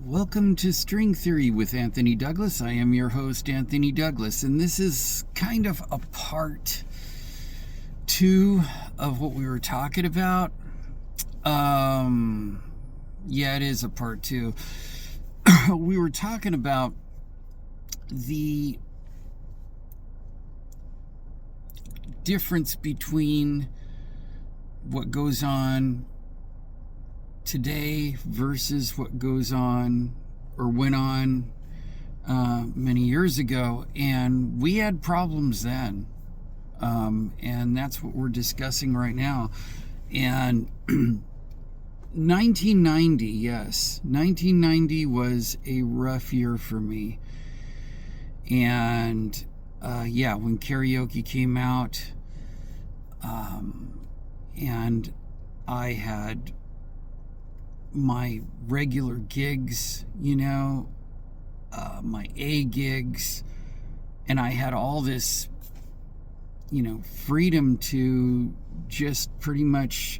Welcome to String Theory with Anthony Douglas. I am your host, Anthony Douglas, and this is kind of a part two of what we were talking about. Yeah, it is a part two. We were talking about the difference between what goes on today versus what goes on or went on many years ago, and we had problems then, and that's what we're discussing right now. And 1990, yes, 1990 was a rough year for me. And yeah, when karaoke came out, and I had my regular gigs, my A gigs, and I had all this, freedom to just pretty much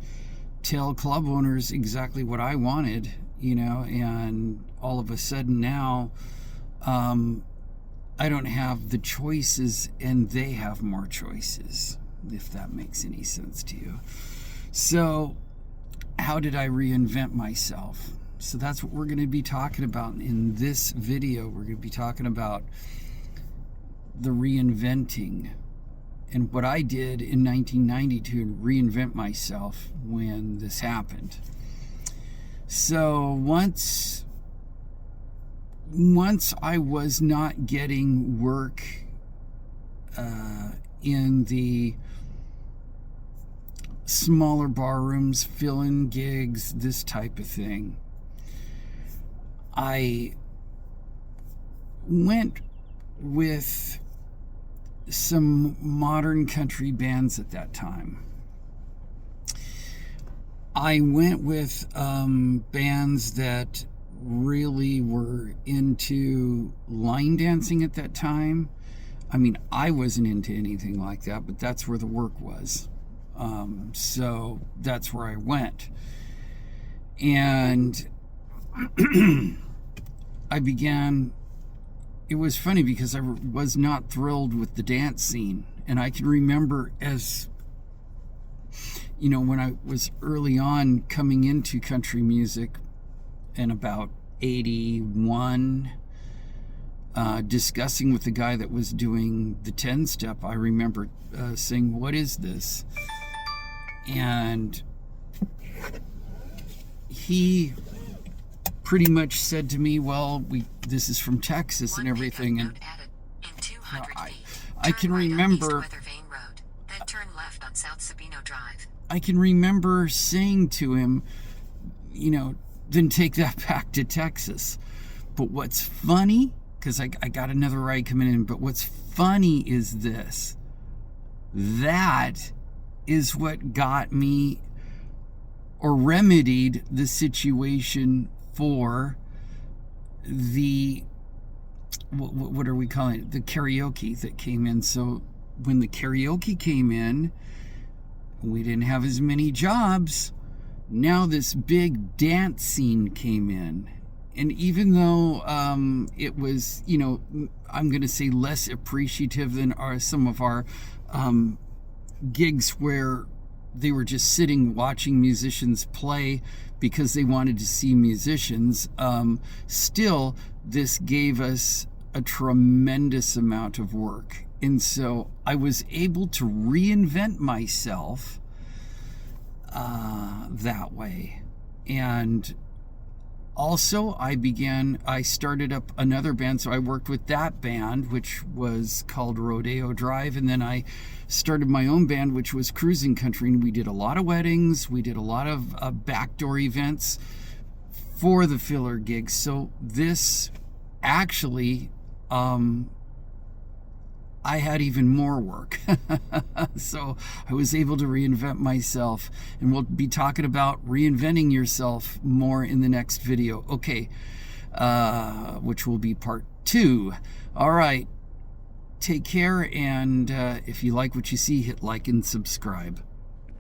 tell club owners exactly what I wanted, and all of a sudden now, I don't have the choices and they have more choices, if that makes any sense to you. So how did I reinvent myself? So that's what we're going to be talking about in this video. We're going to be talking about the reinventing and what I did in 1990 to reinvent myself when this happened. So once I was not getting work in the smaller bar rooms, fill-in gigs, this type of thing, I went with some modern country bands at that time. I went with bands that really were into line dancing at that time. I mean, I wasn't into anything like that, but that's where the work was. So that's where I went. And I began, it was funny because I was not thrilled with the dance scene. And I can remember when I was early on coming into country music in about 81, discussing with the guy that was doing the 10-step, I remember saying, "What is this?" And he pretty much said to me, "Well, this is from Texas and everything." And I can remember I can remember saying to him, then take that back to Texas. But what's funny, because I got another ride coming in, but what's funny is this. That is what got me or remedied the situation for the, what are we calling it? The karaoke that came in. So when the karaoke came in, we didn't have as many jobs. Now this big dance scene came in. And even though it was, I'm going to say less appreciative than some of our gigs where they were just sitting watching musicians play because they wanted to see musicians, still this gave us a tremendous amount of work. And so I was able to reinvent myself that way. And also I started up another band. So I worked with that band, which was called Rodeo Drive. And then I started my own band, which was Cruising Country. And we did a lot of weddings. We did a lot of backdoor events for the filler gigs. So this actually, I had even more work. So I was able to reinvent myself, and we'll be talking about reinventing yourself more in the next video. Okay, which will be part 2. All right, take care, and if you like what you see, hit like and subscribe.